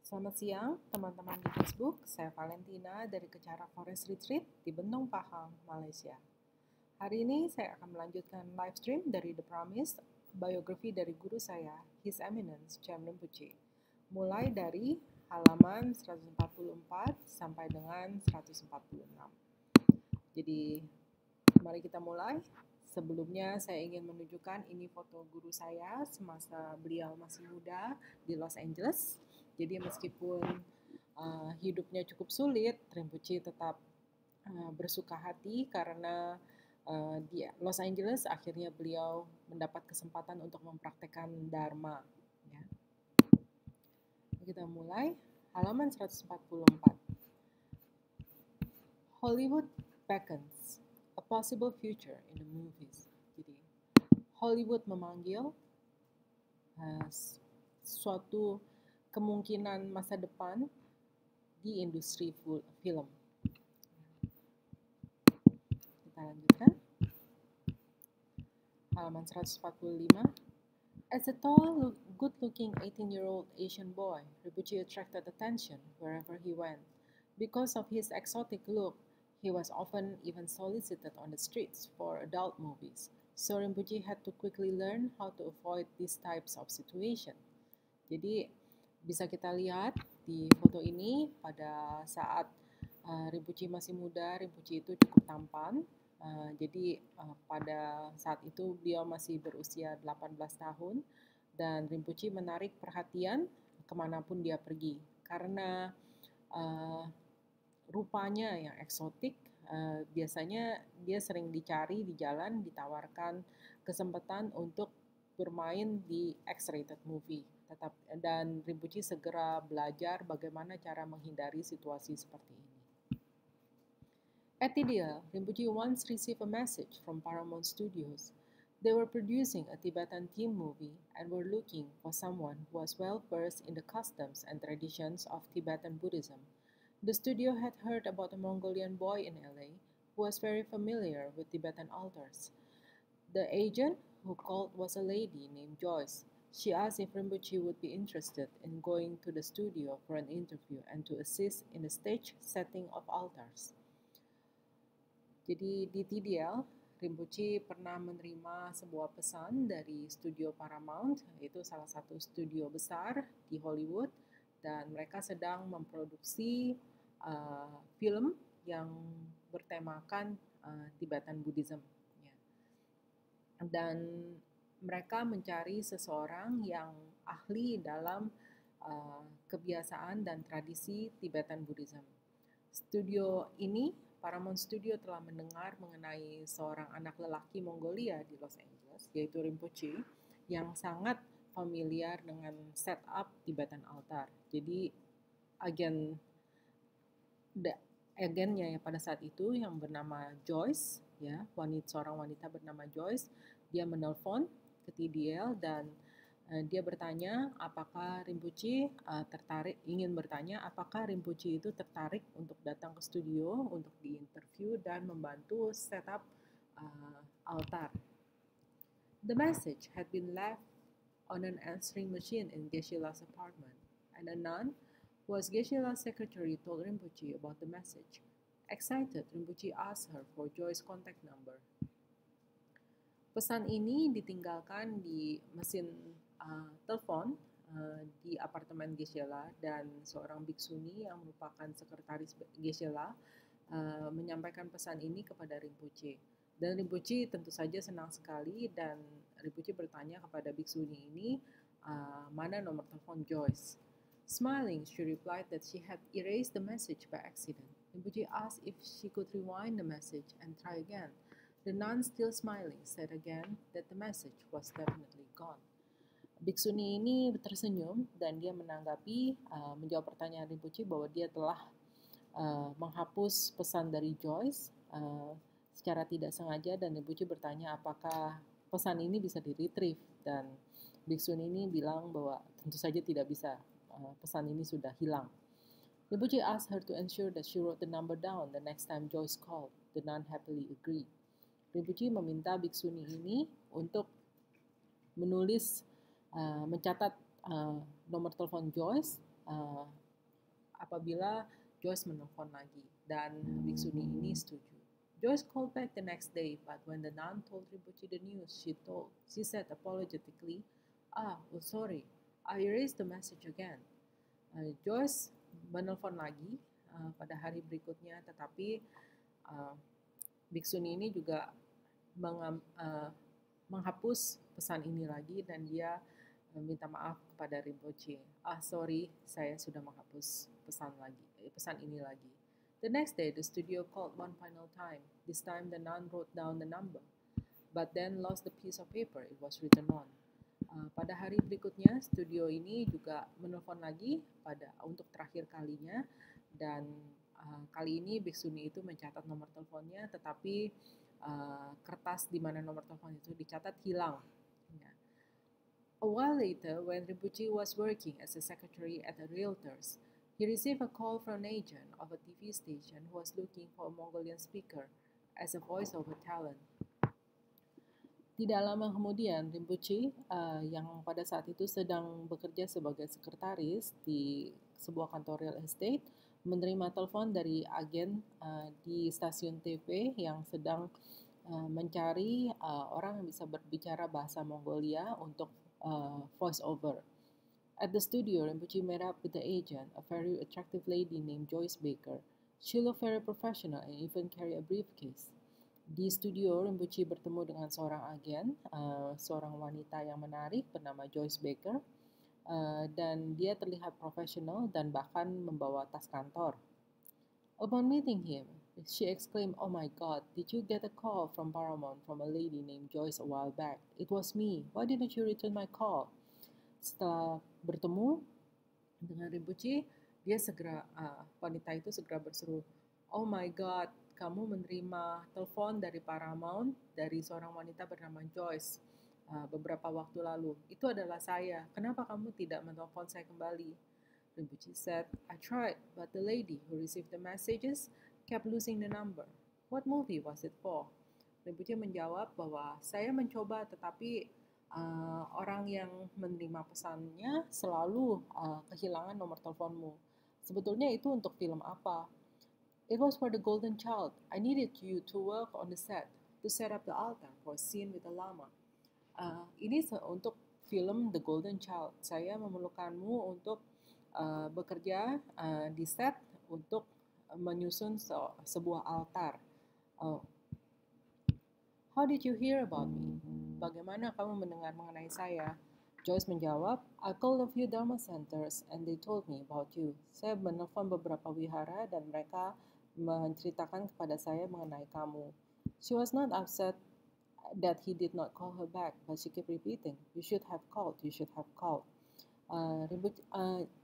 Selamat siang teman-teman di Facebook, saya Valentina dari Kecara Forest Retreat di Bentong Pahang, Malaysia. Hari ini saya akan melanjutkan live stream dari The Promise, biografi dari guru saya, His Eminence Cham Rinpoche, mulai dari halaman 144 sampai dengan 146. Jadi, mari kita mulai. Sebelumnya saya ingin menunjukkan ini foto guru saya semasa beliau masih muda di Los Angeles. Jadi meskipun hidupnya cukup sulit, Rinpoche tetap bersuka hati karena di Los Angeles akhirnya beliau mendapat kesempatan untuk mempraktekkan Dharma. Ya. Kita mulai halaman 144. Hollywood beckons a possible future in the movies. Jadi Hollywood memanggil suatu kemungkinan masa depan di industri film. Kita lanjutkan. Halaman 145. As a tall, good-looking 18-year-old Asian boy, Rinpoche attracted attention wherever he went. Because of his exotic look, he was often even solicited on the streets for adult movies. So Rinpoche had to quickly learn how to avoid these types of situation. Jadi bisa kita lihat di foto ini pada saat Rinpoche masih muda, Rinpoche itu cukup tampan. Jadi pada saat itu beliau masih berusia 18 tahun dan Rinpoche menarik perhatian kemanapun dia pergi karena rupanya yang eksotik. Biasanya dia sering dicari di jalan, ditawarkan kesempatan untuk bermain di X-rated movie. Dan Rinpoche segera belajar bagaimana cara menghindari situasi seperti ini. At TDL, Rinpoche once received a message from Paramount Studios. They were producing a Tibetan theme movie and were looking for someone who was well versed in the customs and traditions of Tibetan Buddhism. The studio had heard about a Mongolian boy in LA who was very familiar with Tibetan altars. The agent who called was a lady named Joyce. She asked if Rinpoche would be interested in going to the studio for an interview and to assist in the stage setting of altars. Jadi di TDL, Rinpoche pernah menerima sebuah pesan dari studio Paramount, yaitu salah satu studio besar di Hollywood, dan mereka sedang memproduksi film yang bertemakan Tibetan Buddhism. Ya. Dan mereka mencari seseorang yang ahli dalam kebiasaan dan tradisi Tibetan Buddhism. Studio ini, Paramount Studio, telah mendengar mengenai seorang anak lelaki Mongolia di Los Angeles, yaitu Rinpoche, yang sangat familiar dengan setup Tibetan altar. Jadi agennya ya pada saat itu yang bernama Joyce, ya, seorang wanita bernama Joyce, dia menelpon ke TDL dan dia bertanya apakah Rinpoche ingin bertanya apakah Rinpoche itu tertarik untuk datang ke studio untuk diinterview dan membantu setup altar. The message had been left on an answering machine in Geshe-la's apartment, and a nun who was Geshe-la's secretary told Rinpoche about the message. Excited, Rinpoche asked her for Joyce's contact number. Pesan ini ditinggalkan di mesin telepon di apartemen Geshe-la, dan seorang biksuni yang merupakan sekretaris Geshe-la menyampaikan pesan ini kepada Rinpoche. Dan Rinpoche tentu saja senang sekali, dan Rinpoche bertanya kepada biksuni ini mana nomor telepon Joyce. Smiling, she replied that she had erased the message by accident. Rinpoche asked if she could rewind the message and try again. The nun, still smiling, said again that the message was definitely gone. Biksuni ini tersenyum dan dia menjawab pertanyaan Rinpoche bahwa dia telah menghapus pesan dari Joyce secara tidak sengaja, dan Rinpoche bertanya apakah pesan ini bisa di-retrieve, dan biksuni ini bilang bahwa tentu saja tidak bisa, pesan ini sudah hilang. Rinpoche asked her to ensure that she wrote the number down the next time Joyce called. The nun happily agreed. Rinpoche meminta biksuni ini untuk mencatat nomor telepon Joyce uh, apabila Joyce menelpon lagi dan biksuni ini setuju. Joyce called back the next day, but when the nun told Rinpoche the news, she said apologetically, oh sorry, I erased the message again. Joyce menelpon lagi pada hari berikutnya, tetapi biksuni ini juga menghapus pesan ini lagi dan dia minta maaf kepada Rinpoche. Sorry, saya sudah menghapus pesan ini lagi. The next day, the studio called one final time. This time, the nun wrote down the number, but then lost the piece of paper it was written on. Pada hari berikutnya, studio ini juga menelpon lagi untuk terakhir kalinya, dan kali ini biksuni itu mencatat nomor teleponnya, tetapi kertas di mana nomor telepon itu dicatat hilang. A while later, when Rinpoche was working as a secretary at a realtors, he received a call from an agent of a TV station who was looking for a Mongolian speaker as a voiceover talent. Tidak lama kemudian, Rinpoche yang pada saat itu sedang bekerja sebagai sekretaris di sebuah kantor real estate menerima telepon dari agen di stasiun TV yang sedang mencari orang yang bisa berbicara bahasa Mongolia untuk voice over. At the studio, Rinpoche met up with the agent, a very attractive lady named Joyce Baker. She looked very professional and even carried a briefcase. Di studio, Rinpoche bertemu dengan seorang agen, seorang wanita yang menarik bernama Joyce Baker, dan dia terlihat profesional dan bahkan membawa tas kantor. Upon meeting him, she exclaimed, "Oh my God, did you get a call from Paramount from a lady named Joyce a while back? It was me. Why didn't you return my call?" Setelah bertemu dengan Rinpoche, wanita itu segera berseru, "Oh my God, kamu menerima telepon dari Paramount dari seorang wanita bernama Joyce beberapa waktu lalu. Itu adalah saya. Kenapa kamu tidak menelpon saya kembali?" Rinpoche said, "I tried, but the lady who received the messages kept losing the number. What movie was it for?" Rinpoche menjawab bahwa saya mencoba, tetapi orang yang menerima pesannya selalu kehilangan nomor teleponmu. Sebetulnya itu untuk film apa? It was for the Golden Child. I needed you to work on the set to set up the altar for a scene with the lama. Ini untuk film The Golden Child. Saya memerlukanmu untuk bekerja di set untuk menyusun sebuah altar. How did you hear about me? Bagaimana kamu mendengar mengenai saya? Joyce menjawab, I called a few Dharma centers and they told me about you. Saya menelpon beberapa wihara dan mereka menceritakan kepada saya mengenai kamu. She was not upset that he did not call her back, but she kept repeating, you should have called, you should have called.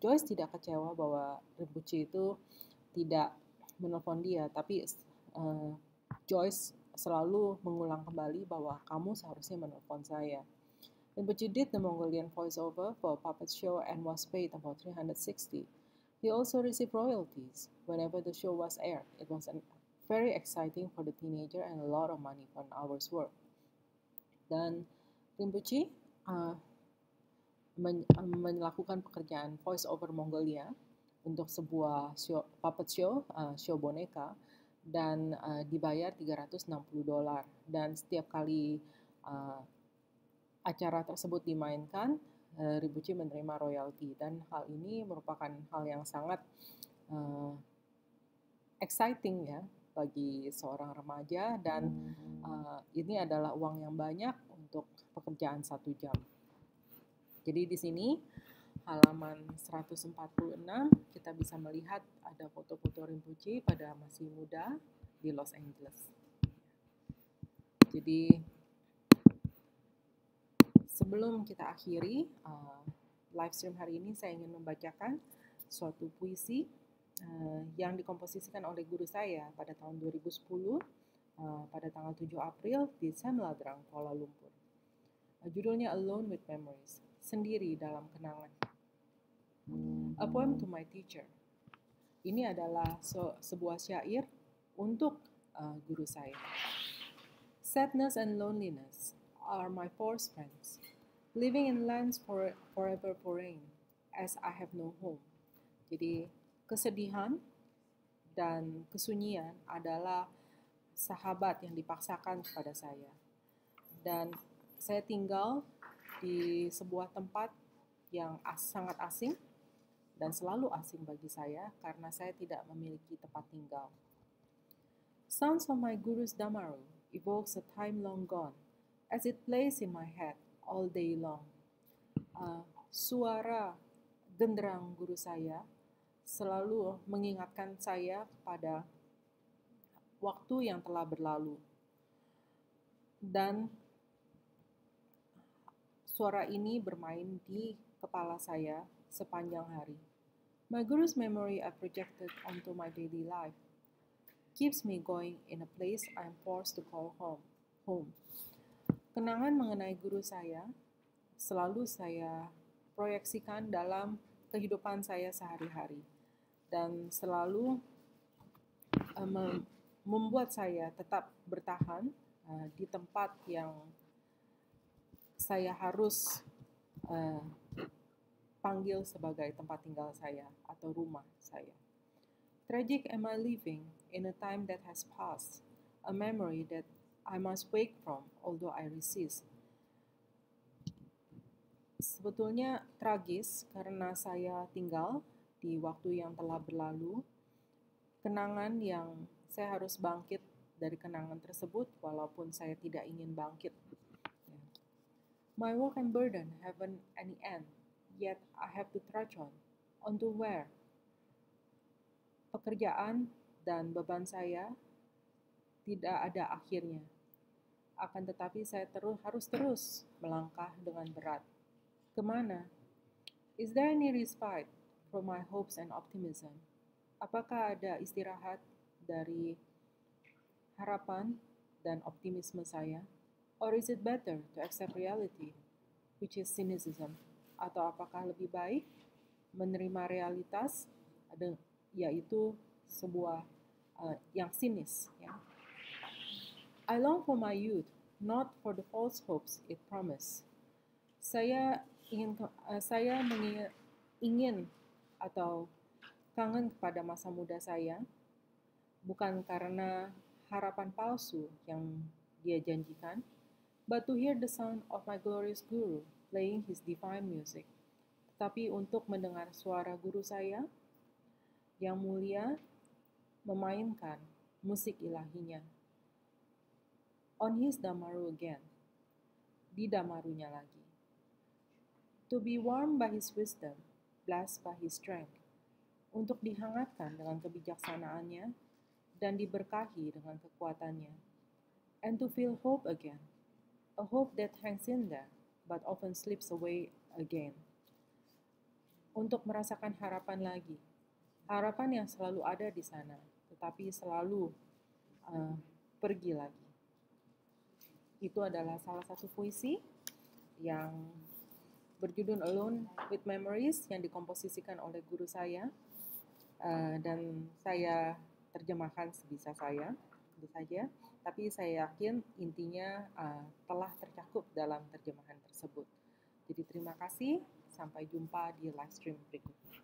Joyce tidak kecewa bahwa Rinpoche itu tidak menelpon dia, tapi Joyce selalu mengulang kembali bahwa kamu seharusnya menelpon saya. Rinpoche did the Mongolian voiceover for a puppet show and was paid about 360. He also received royalties whenever the show was aired. It was very exciting for the teenager and a lot of money for an hour's work. Dan Rinpoche melakukan pekerjaan voice over Mongolia untuk sebuah puppet show, show boneka, dan dibayar $360. Dan setiap kali acara tersebut dimainkan, Rinpoche menerima royalti, dan hal ini merupakan hal yang sangat exciting ya bagi seorang remaja, dan ini adalah uang yang banyak untuk pekerjaan 1 jam. Jadi di sini halaman 146 kita bisa melihat ada foto-foto Rinpoche pada masih muda di Los Angeles. Jadi sebelum kita akhiri live stream hari ini, saya ingin membacakan suatu puisi yang dikomposisikan oleh guru saya pada tahun 2010 pada tanggal 7 April di Sam Ladrang, Kuala Lumpur. Judulnya Alone with Memories, sendiri dalam kenangan. A poem to my teacher. Ini adalah sebuah syair untuk guru saya. Sadness and loneliness are my forced friends, living in lands forever foreign, as I have no home. Jadi kesedihan dan kesunyian adalah sahabat yang dipaksakan kepada saya. Dan saya tinggal di sebuah tempat yang sangat asing dan selalu asing bagi saya karena saya tidak memiliki tempat tinggal. Sounds of my guru's damaru evokes a time long gone as it plays in my head all day long. Suara genderang guru saya selalu mengingatkan saya pada waktu yang telah berlalu. Dan suara ini bermain di kepala saya sepanjang hari. My guru's memory I projected onto my daily life keeps me going in a place I'm forced to call home. Kenangan mengenai guru saya selalu saya proyeksikan dalam kehidupan saya sehari-hari dan selalu membuat saya tetap bertahan di tempat yang saya harus panggil sebagai tempat tinggal saya atau rumah saya. Tragic am I living in a time that has passed, a memory that I must wake from although I resist. Sebetulnya tragis karena saya tinggal di waktu yang telah berlalu, kenangan yang saya harus bangkit dari kenangan tersebut walaupun saya tidak ingin bangkit. My work and burden haven't any end, yet I have to trudge on. On to where? Pekerjaan dan beban saya tidak ada akhirnya. Akan tetapi saya harus terus melangkah dengan berat. Kemana? Is there any respite from my hopes and optimism? Apakah ada istirahat dari harapan dan optimisme saya? Or is it better to accept reality, which is cynicism? Atau apakah lebih baik menerima realitas, yaitu sebuah yang sinis? Ya? I long for my youth, not for the false hopes it promised. Saya ingin atau kangen kepada masa muda saya, bukan karena harapan palsu yang dia janjikan, but to hear the sound of my glorious guru playing his divine music. Tetapi untuk mendengar suara guru saya yang mulia memainkan musik ilahinya. On his damaru again, di damarunya lagi. To be warmed by his wisdom, blessed by his strength, untuk dihangatkan dengan kebijaksanaannya dan diberkahi dengan kekuatannya. And to feel hope again, a hope that hangs in there, but often slips away again. Untuk merasakan harapan lagi, harapan yang selalu ada di sana, tetapi selalu pergi lagi. Itu adalah salah satu puisi yang berjudul Alone with Memories yang dikomposisikan oleh guru saya dan saya terjemahkan sebisa saya, tentu saja. Tapi saya yakin intinya telah tercakup dalam terjemahan tersebut. Jadi terima kasih, sampai jumpa di live stream berikutnya.